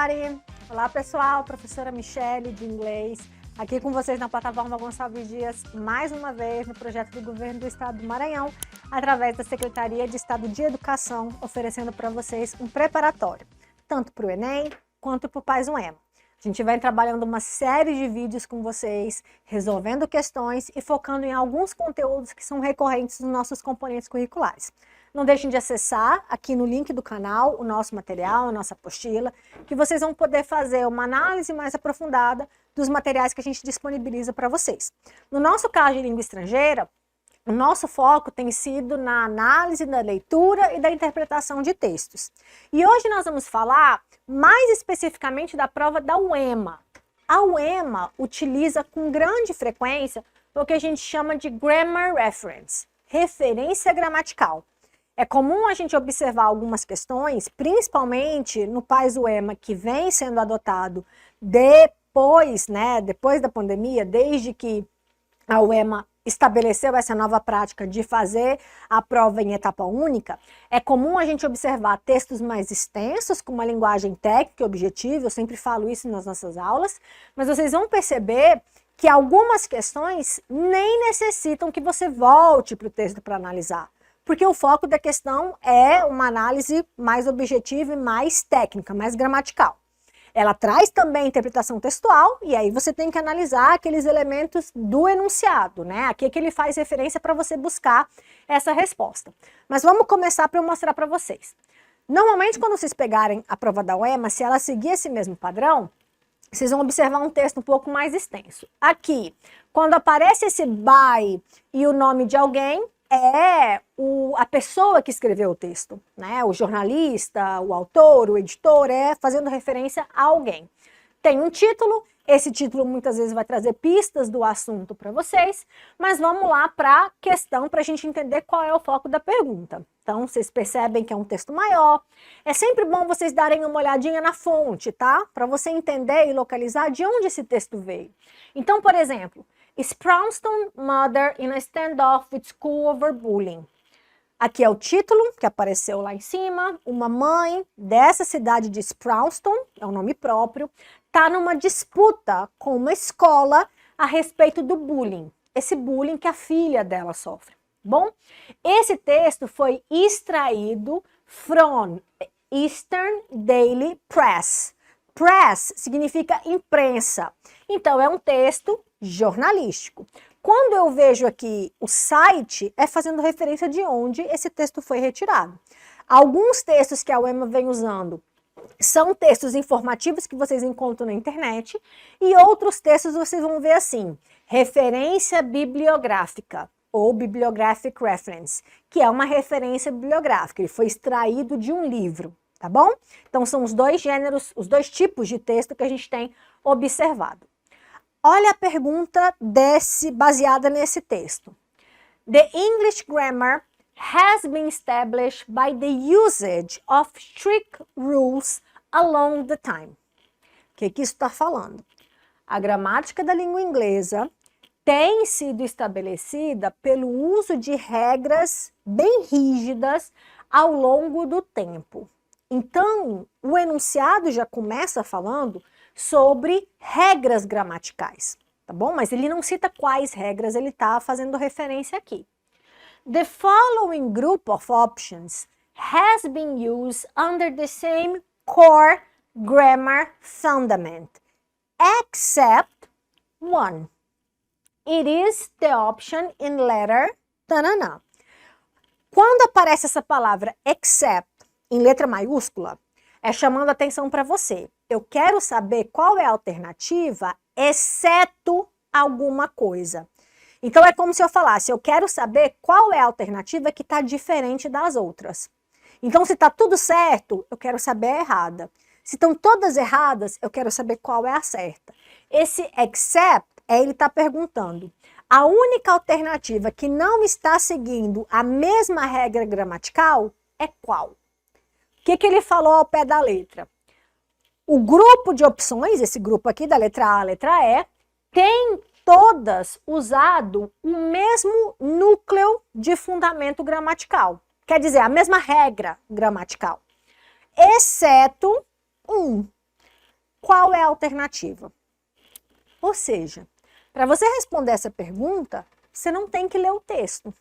Mari! Olá pessoal, professora Michele de inglês, aqui com vocês na plataforma Gonçalves Dias, mais uma vez no projeto do Governo do Estado do Maranhão, através da Secretaria de Estado de Educação, oferecendo para vocês um preparatório, tanto para o Enem quanto para o PAS UEMA. A gente vai trabalhando uma série de vídeos com vocês, resolvendo questões e focando em alguns conteúdos que são recorrentes nos nossos componentes curriculares. Não deixem de acessar aqui no link do canal o nosso material, a nossa apostila, que vocês vão poder fazer uma análise mais aprofundada dos materiais que a gente disponibiliza para vocês. No nosso caso de língua estrangeira, o nosso foco tem sido na análise da leitura e da interpretação de textos. E hoje nós vamos falar mais especificamente da prova da UEMA. A UEMA utiliza com grande frequência o que a gente chama de Grammar Reference, referência gramatical. É comum a gente observar algumas questões, principalmente no PAS UEMA, que vem sendo adotado depois da pandemia, desde que a UEMA estabeleceu essa nova prática de fazer a prova em etapa única. É comum a gente observar textos mais extensos, com uma linguagem técnica e objetiva, eu sempre falo isso nas nossas aulas, mas vocês vão perceber que algumas questões nem necessitam que você volte para o texto para analisar, porque o foco da questão é uma análise mais objetiva e mais técnica, mais gramatical. Ela traz também interpretação textual, e aí você tem que analisar aqueles elementos do enunciado, né? Aqui que ele faz referência para você buscar essa resposta. Mas vamos começar para eu mostrar para vocês. Normalmente, quando vocês pegarem a prova da UEMA, se ela seguir esse mesmo padrão, vocês vão observar um texto um pouco mais extenso. Aqui, quando aparece esse by e o nome de alguém, é a pessoa que escreveu o texto, né? O jornalista, o autor, o editor, fazendo referência a alguém. Tem um título, esse título muitas vezes vai trazer pistas do assunto para vocês, mas vamos lá para a questão, para a gente entender qual é o foco da pergunta. Então, vocês percebem que é um texto maior. É sempre bom vocês darem uma olhadinha na fonte, tá? Para você entender e localizar de onde esse texto veio. Então, por exemplo, Sprounston Mother in a Standoff with School Over Bullying. Aqui é o título que apareceu lá em cima. Uma mãe dessa cidade de Sprounston, é o nome próprio, está numa disputa com uma escola a respeito do bullying. Esse bullying que a filha dela sofre. Bom, esse texto foi extraído from Eastern Daily Press. Press significa imprensa. Então, é um texto jornalístico. Quando eu vejo aqui o site, é fazendo referência de onde esse texto foi retirado. Alguns textos que a UEMA vem usando são textos informativos que vocês encontram na internet, e outros textos vocês vão ver assim, referência bibliográfica, ou Bibliographic Reference, que é uma referência bibliográfica, ele foi extraído de um livro, tá bom? Então são os dois gêneros, os dois tipos de texto que a gente tem observado. Olha a pergunta baseada nesse texto. The English grammar has been established by the usage of strict rules along the time. O que isso está falando? A gramática da língua inglesa tem sido estabelecida pelo uso de regras bem rígidas ao longo do tempo. Então, o enunciado já começa falando sobre regras gramaticais, tá bom? Mas ele não cita quais regras ele está fazendo referência aqui. The following group of options has been used under the same core grammar fundament, except one. It is the option in letter tanana. Quando aparece essa palavra except em letra maiúscula, é chamando a atenção para você. Eu quero saber qual é a alternativa, exceto alguma coisa. Então é como se eu falasse, eu quero saber qual é a alternativa que está diferente das outras. Então se está tudo certo, eu quero saber a errada. Se estão todas erradas, eu quero saber qual é a certa. Esse except, ele está perguntando, a única alternativa que não está seguindo a mesma regra gramatical é qual? O que ele falou ao pé da letra? O grupo de opções, esse grupo aqui da letra A, letra E, tem todas usado o mesmo núcleo de fundamento gramatical. Quer dizer, a mesma regra gramatical. Exceto um. qual é a alternativa? Ou seja, para você responder essa pergunta, você não tem que ler o texto.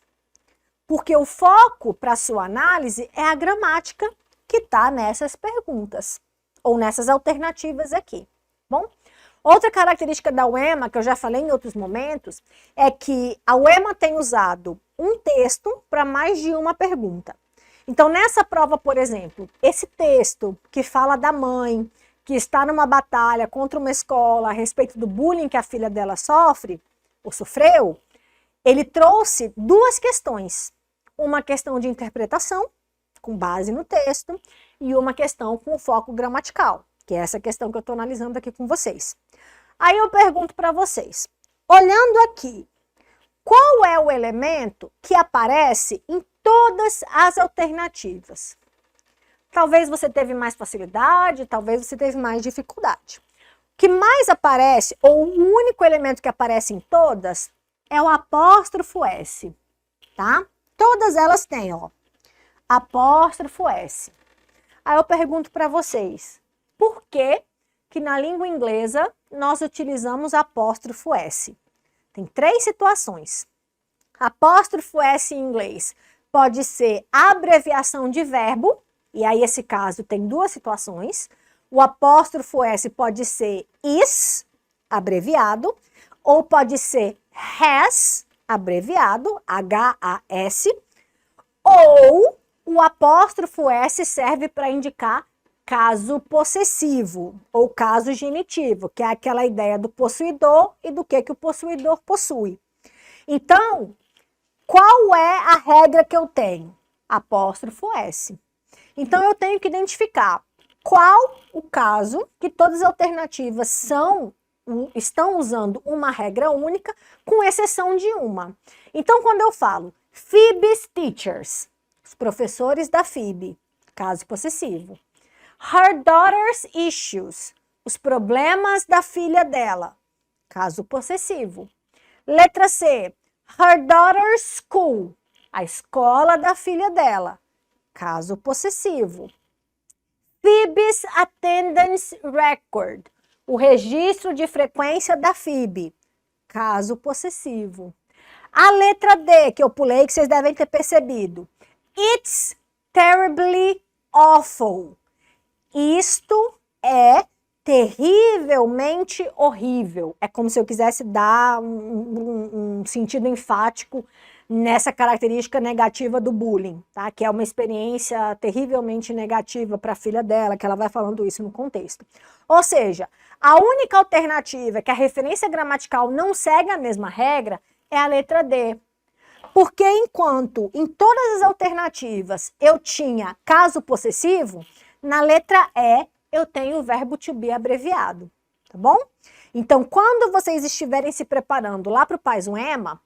Porque o foco para a sua análise é a gramática que está nessas perguntas, ou nessas alternativas aqui, bom? Outra característica da UEMA, que eu já falei em outros momentos, é que a UEMA tem usado um texto para mais de uma pergunta. Então, nessa prova, por exemplo, esse texto que fala da mãe, que está numa batalha contra uma escola a respeito do bullying que a filha dela sofre, ou sofreu, ele trouxe duas questões. Uma questão de interpretação, com base no texto, e uma questão com foco gramatical, que é essa questão que eu estou analisando aqui com vocês. Aí eu pergunto para vocês, olhando aqui, qual é o elemento que aparece em todas as alternativas? Talvez você teve mais facilidade, talvez você teve mais dificuldade. O que mais aparece, ou o único elemento que aparece em todas, é o apóstrofo S, tá? Todas elas têm, ó, apóstrofo S. Aí eu pergunto para vocês, por que na língua inglesa nós utilizamos apóstrofo S? Tem três situações. Apóstrofo S em inglês pode ser abreviação de verbo, e aí esse caso tem duas situações. O apóstrofo S pode ser is, abreviado, ou pode ser has, abreviado, H-A-S, ou o apóstrofo S serve para indicar caso possessivo ou caso genitivo, que é aquela ideia do possuidor e do que o possuidor possui. Então, qual é a regra que eu tenho? Apóstrofo S. Então, eu tenho que identificar qual o caso que todas as alternativas estão usando uma regra única, com exceção de uma. Então, quando eu falo Phoebe's teachers, os professores da Phoebe, caso possessivo. Her daughter's issues, os problemas da filha dela, caso possessivo. Letra C, her daughter's school, a escola da filha dela, caso possessivo. Phoebe's attendance record, o registro de frequência da Phoebe, caso possessivo. A letra D, que eu pulei, que vocês devem ter percebido. It's terribly awful. Isto é terrivelmente horrível. É como se eu quisesse dar um sentido enfático nessa característica negativa do bullying, tá? Que é uma experiência terrivelmente negativa para a filha dela, que ela vai falando isso no contexto. Ou seja, a única alternativa que a referência gramatical não segue a mesma regra é a letra D. Porque enquanto em todas as alternativas eu tinha caso possessivo, na letra E eu tenho o verbo to be abreviado, tá bom? Então, quando vocês estiverem se preparando lá para o Pais UEMA,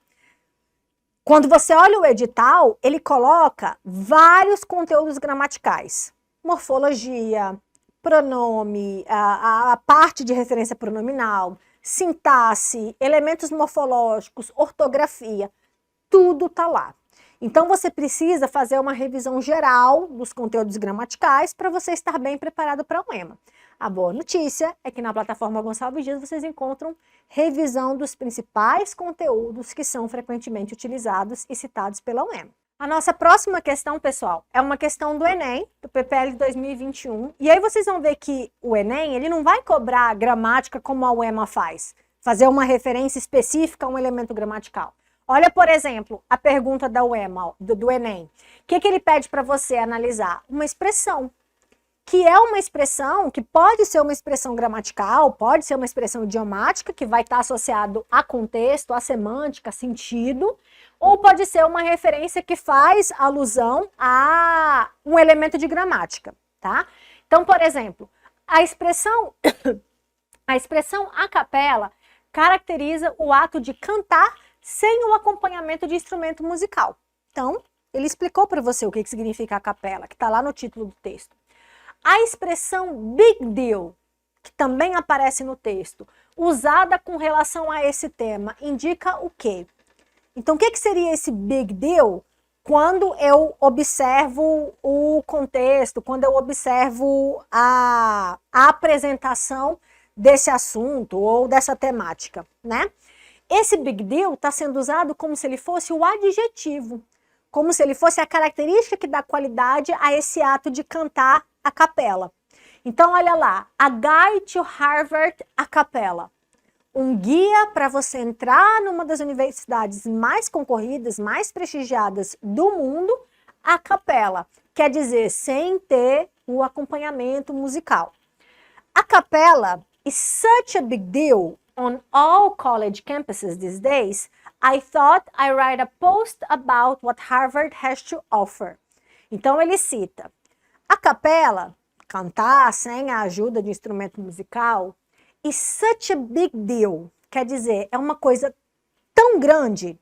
quando você olha o edital, ele coloca vários conteúdos gramaticais. Morfologia, pronome, a parte de referência pronominal, sintaxe, elementos morfológicos, ortografia, tudo está lá. Então, você precisa fazer uma revisão geral dos conteúdos gramaticais para você estar bem preparado para a UEMA. A boa notícia é que na plataforma Gonçalves Dias vocês encontram revisão dos principais conteúdos que são frequentemente utilizados e citados pela UEMA. A nossa próxima questão, pessoal, é uma questão do Enem, do PPL 2021. E aí vocês vão ver que o Enem, ele não vai cobrar gramática como a UEMA faz, fazer uma referência específica a um elemento gramatical. Olha, por exemplo, a pergunta da UEMA, do Enem. O que ele pede para você analisar? Uma expressão, que é uma expressão que pode ser uma expressão gramatical, pode ser uma expressão idiomática, que vai estar associado a contexto, a semântica, a sentido, ou pode ser uma referência que faz alusão a um elemento de gramática, tá? Então, por exemplo, a expressão a capela caracteriza o ato de cantar sem o acompanhamento de instrumento musical. Então, ele explicou para você o que significa a capela, que está lá no título do texto. A expressão big deal, que também aparece no texto, usada com relação a esse tema, indica o quê? Então, o que seria esse big deal quando eu observo o contexto, quando eu observo a apresentação desse assunto ou dessa temática, né? Esse big deal está sendo usado como se ele fosse o adjetivo, como se ele fosse a característica que dá qualidade a esse ato de cantar a capela. Então, olha lá, a Guide to Harvard a capela. Um guia para você entrar numa das universidades mais concorridas, mais prestigiadas do mundo, a capela. Quer dizer, sem ter o acompanhamento musical. A capela is such a big deal on all college campuses these days, I thought I'd write a post about what Harvard has to offer. Então ele cita, a capela, cantar sem a ajuda de instrumento musical, is such a big deal. Quer dizer, é uma coisa tão grande,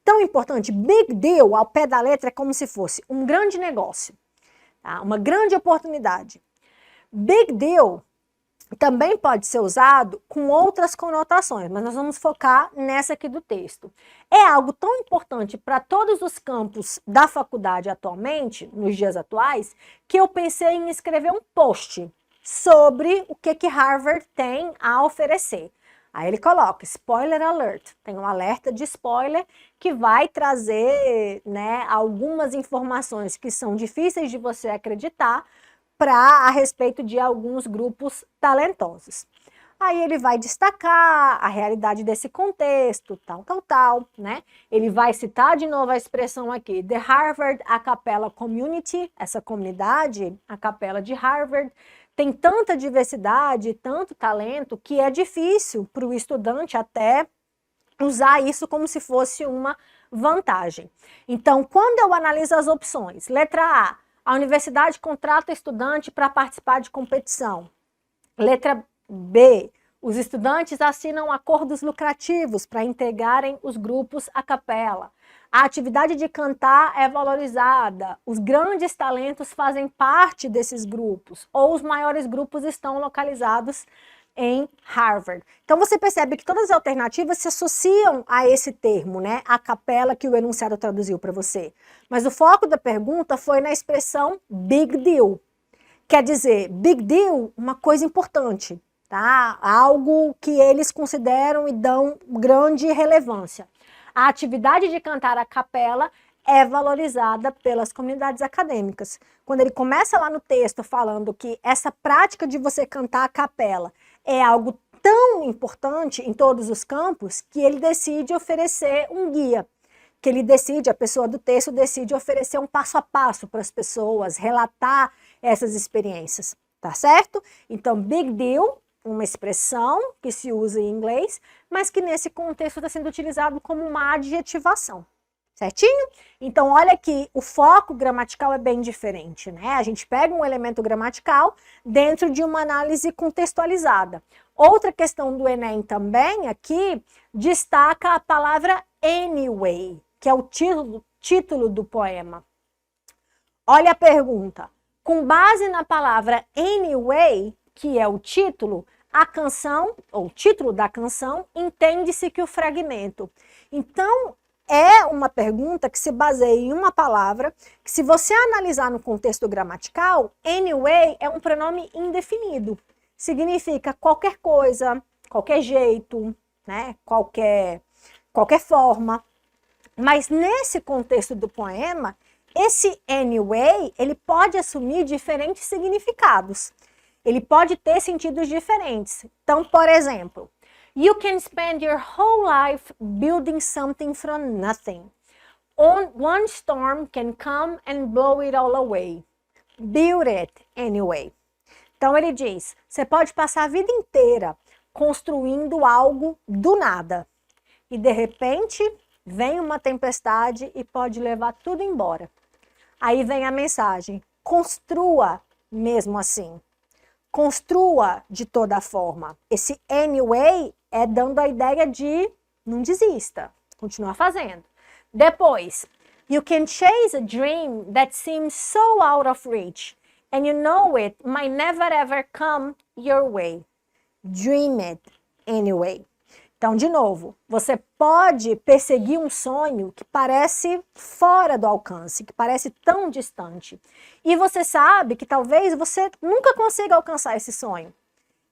tão importante. Big deal, ao pé da letra, é como se fosse um grande negócio, tá? Uma grande oportunidade. Big deal também pode ser usado com outras conotações, mas nós vamos focar nessa aqui do texto. É algo tão importante para todos os campos da faculdade atualmente, nos dias atuais, que eu pensei em escrever um post sobre o que Harvard tem a oferecer. Aí ele coloca, spoiler alert, tem um alerta de spoiler que vai trazer, né, algumas informações que são difíceis de você acreditar, a respeito de alguns grupos talentosos. Aí ele vai destacar a realidade desse contexto, tal, né? Ele vai citar de novo a expressão aqui, The Harvard A Cappella Community, essa comunidade, a capela de Harvard, tem tanta diversidade, tanto talento, que é difícil para o estudante até usar isso como se fosse uma vantagem. Então, quando eu analiso as opções, letra A universidade contrata estudante para participar de competição. Letra B, os estudantes assinam acordos lucrativos para integrarem os grupos a capela. A atividade de cantar é valorizada, os grandes talentos fazem parte desses grupos, ou os maiores grupos estão localizados em Harvard. Então você percebe que todas as alternativas se associam a esse termo, né? A capela que o enunciado traduziu para você. Mas o foco da pergunta foi na expressão big deal. Quer dizer, big deal, uma coisa importante, tá? Algo que eles consideram e dão grande relevância. A atividade de cantar a capela é valorizada pelas comunidades acadêmicas. Quando ele começa lá no texto falando que essa prática de você cantar a capela é algo tão importante em todos os campos que ele decide oferecer um guia, que ele decide, a pessoa do texto decide oferecer um passo a passo para as pessoas, relatar essas experiências, tá certo? Então, big deal, uma expressão que se usa em inglês, mas que nesse contexto está sendo utilizado como uma adjetivação. Certinho? Então, olha que o foco gramatical é bem diferente, né? A gente pega um elemento gramatical dentro de uma análise contextualizada. Outra questão do Enem também aqui destaca a palavra anyway, que é o título do poema. Olha a pergunta. Com base na palavra anyway, que é o título, a canção, ou o título da canção, entende-se que o fragmento. Então, é uma pergunta que se baseia em uma palavra, que se você analisar no contexto gramatical, anyway é um pronome indefinido. Significa qualquer coisa, qualquer jeito, né? qualquer forma. Mas nesse contexto do poema, esse anyway, ele pode assumir diferentes significados. Ele pode ter sentidos diferentes. Então, por exemplo, you can spend your whole life building something from nothing. One storm can come and blow it all away. Build it anyway. Então ele diz, você pode passar a vida inteira construindo algo do nada. E de repente vem uma tempestade e pode levar tudo embora. Aí vem a mensagem, construa mesmo assim. Construa de toda forma. Esse anyway é dando a ideia de não desista, continua fazendo. Depois, you can chase a dream that seems so out of reach and you know it might never ever come your way. Dream it anyway. Então, de novo, você pode perseguir um sonho que parece fora do alcance, que parece tão distante. E você sabe que talvez você nunca consiga alcançar esse sonho.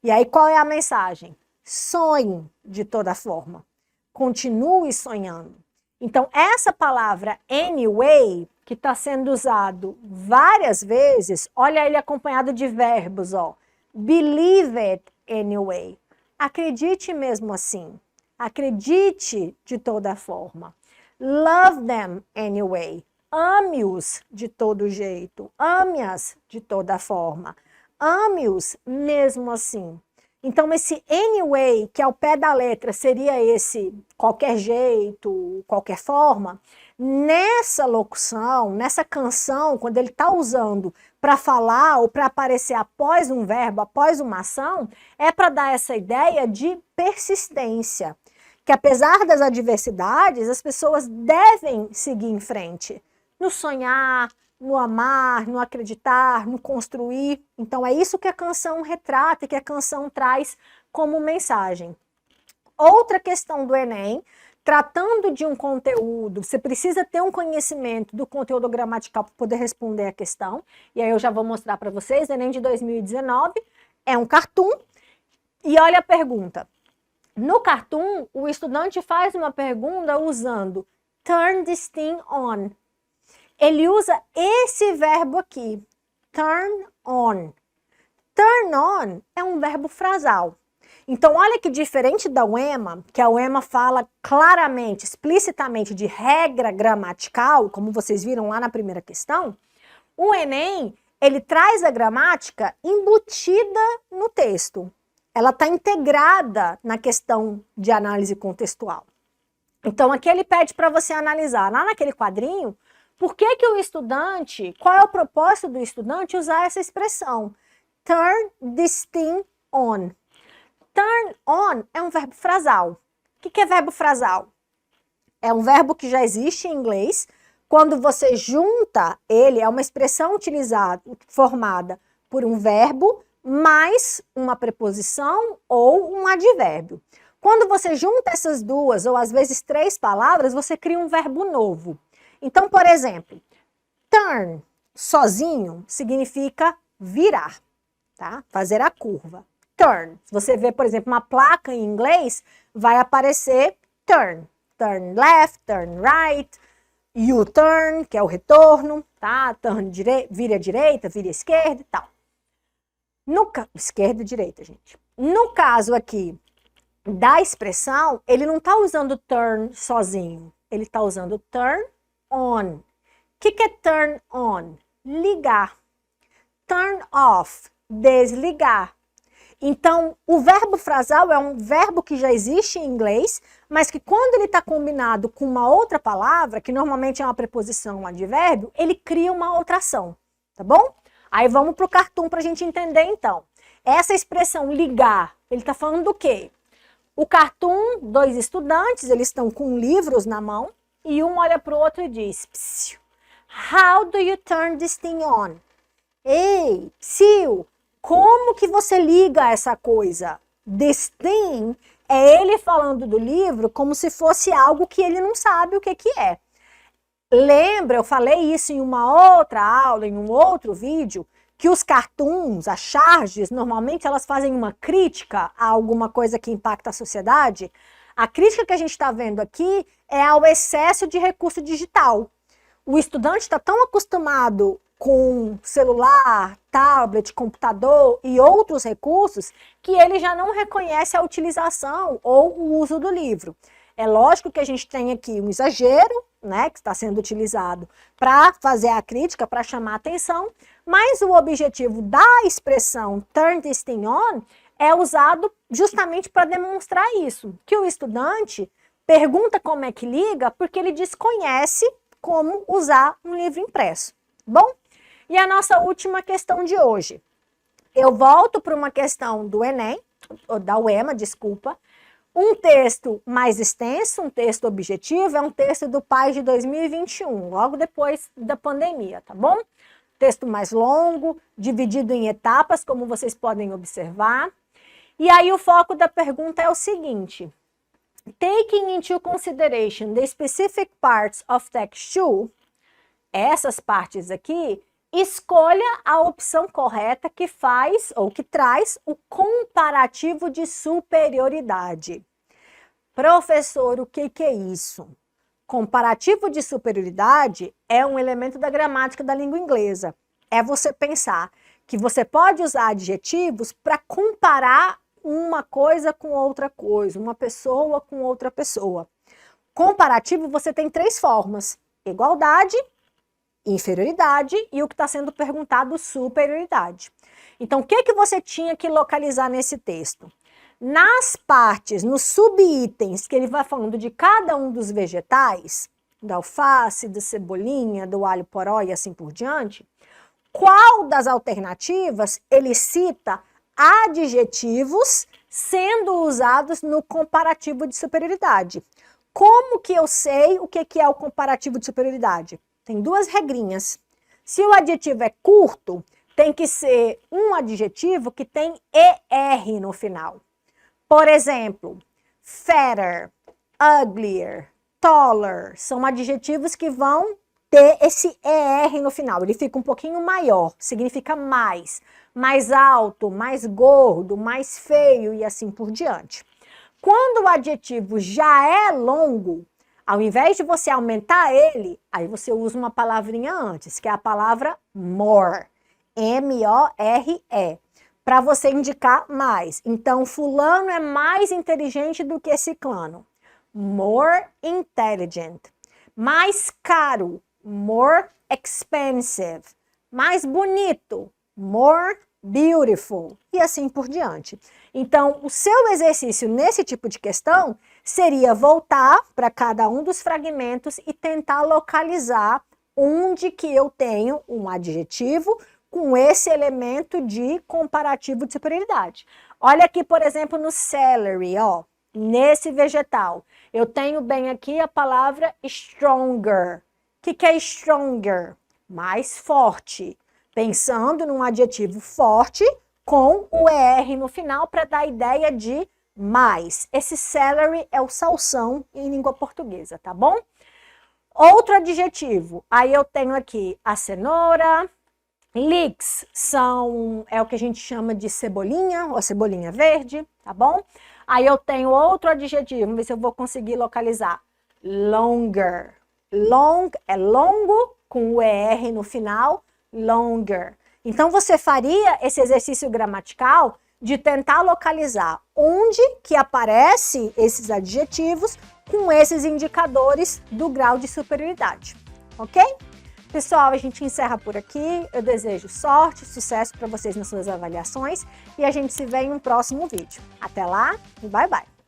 E aí qual é a mensagem? Sonhe de toda forma. Continue sonhando. Então, essa palavra anyway, que está sendo usado várias vezes, olha ele acompanhado de verbos, ó. Believe it anyway. Acredite mesmo assim. Acredite de toda forma. Love them anyway. Ame-os de todo jeito. Ame-as de toda forma. Ame-os mesmo assim. Então, esse anyway, que ao pé da letra seria esse qualquer jeito, qualquer forma, nessa locução, nessa canção, quando ele está usando para falar ou para aparecer após um verbo, após uma ação, é para dar essa ideia de persistência. Que apesar das adversidades, as pessoas devem seguir em frente. No sonhar, no amar, no acreditar, no construir. Então é isso que a canção retrata, que a canção traz como mensagem. Outra questão do Enem, tratando de um conteúdo, você precisa ter um conhecimento do conteúdo gramatical para poder responder a questão. E aí eu já vou mostrar para vocês, Enem de 2019, é um cartoon. E olha a pergunta. No cartoon, o estudante faz uma pergunta usando turn this thing on. Ele usa esse verbo aqui, turn on. Turn on é um verbo frasal. Então, olha que diferente da UEMA, que a UEMA fala claramente, explicitamente de regra gramatical, como vocês viram lá na primeira questão, o Enem, ele traz a gramática embutida no texto. Ela está integrada na questão de análise contextual. Então, aqui ele pede para você analisar, lá naquele quadrinho, por que que o estudante, qual é o propósito do estudante usar essa expressão? Turn this thing on. Turn on é um verbo frasal. O que é verbo frasal? É um verbo que já existe em inglês. Quando você junta ele, é uma expressão utilizada, formada por um verbo mais uma preposição ou um advérbio. Quando você junta essas duas, ou às vezes três palavras, você cria um verbo novo. Então, por exemplo, turn sozinho significa virar, tá? Fazer a curva. Turn. Se você vê, por exemplo, uma placa em inglês, vai aparecer turn. Turn left, turn right, U-turn, que é o retorno, tá? Turn vira direita, vira esquerda e tal. Esquerda e direita, gente. No caso aqui da expressão, ele não está usando turn sozinho. Ele está usando turn on. O que é turn on? Ligar. Turn off, desligar. Então, o verbo frasal é um verbo que já existe em inglês, mas que quando ele está combinado com uma outra palavra, que normalmente é uma preposição, um advérbio, ele cria uma outra ação, tá bom? Aí vamos para o cartoon para a gente entender então. Essa expressão ligar, ele está falando do quê? O cartoon, dois estudantes, eles estão com livros na mão, e um olha para o outro e diz, psiu, how do you turn this thing on? Ei, psiu, como que você liga essa coisa? This thing é ele falando do livro como se fosse algo que ele não sabe o que é. Lembra, eu falei isso em uma outra aula, em um outro vídeo, que os cartoons, as charges, normalmente elas fazem uma crítica a alguma coisa que impacta a sociedade. A crítica que a gente está vendo aqui é ao excesso de recurso digital. O estudante está tão acostumado com celular, tablet, computador e outros recursos que ele já não reconhece a utilização ou o uso do livro. É lógico que a gente tem aqui um exagero, né, que está sendo utilizado para fazer a crítica, para chamar a atenção, mas o objetivo da expressão turn this thing on é usado justamente para demonstrar isso, que o estudante pergunta como é que liga porque ele desconhece como usar um livro impresso. Bom? E a nossa última questão de hoje. Eu volto para uma questão do Enem, ou da UEMA, desculpa. Um texto mais extenso, um texto objetivo, é um texto do PAS de 2021, logo depois da pandemia, tá bom? Texto mais longo, dividido em etapas, como vocês podem observar. E aí o foco da pergunta é o seguinte. Taking into consideration the specific parts of text 2, essas partes aqui, Escolha a opção correta que faz ou que traz o comparativo de superioridade. Professor, o que é isso? Comparativo de superioridade é um elemento da gramática da língua inglesa. É você pensar que você pode usar adjetivos para comparar uma coisa com outra coisa, uma pessoa com outra pessoa. Comparativo você tem 3 formas: igualdade, inferioridade e o que está sendo perguntado, superioridade. Então, o que você tinha que localizar nesse texto? Nas partes, nos subitens que ele vai falando de cada um dos vegetais, da alface, da cebolinha, do alho poró e assim por diante, qual das alternativas ele cita adjetivos sendo usados no comparativo de superioridade? Como que eu sei o que é o comparativo de superioridade? Tem 2 regrinhas. Se o adjetivo é curto, tem que ser um adjetivo que tem ER no final. Por exemplo, fatter, uglier, taller, são adjetivos que vão ter esse ER no final. Ele fica um pouquinho maior, significa mais alto, mais gordo, mais feio e assim por diante. Quando o adjetivo já é longo, ao invés de você aumentar ele, aí você usa uma palavrinha antes, que é a palavra more, M-O-R-E, para você indicar mais. Então, fulano é mais inteligente do que ciclano. More intelligent. Mais caro, more expensive. Mais bonito, more beautiful. E assim por diante. Então, o seu exercício nesse tipo de questão seria voltar para cada um dos fragmentos e tentar localizar onde que eu tenho um adjetivo com esse elemento de comparativo de superioridade. Olha aqui, por exemplo, no celery, ó, nesse vegetal. Eu tenho bem aqui a palavra stronger. O que é stronger? Mais forte. Pensando num adjetivo forte com o ER no final para dar a ideia de mais. Esse celery é o salsão em língua portuguesa, tá bom? Outro adjetivo, aí eu tenho aqui a cenoura, leeks é o que a gente chama de cebolinha, ou cebolinha verde, tá bom? Aí eu tenho outro adjetivo, vamos ver se eu vou conseguir localizar. Longer. Long é longo, com o ER no final, longer. Então, você faria esse exercício gramatical de tentar localizar onde que aparecem esses adjetivos com esses indicadores do grau de superioridade, ok? Pessoal, a gente encerra por aqui. Eu desejo sorte, sucesso para vocês nas suas avaliações e a gente se vê em um próximo vídeo. Até lá e bye bye!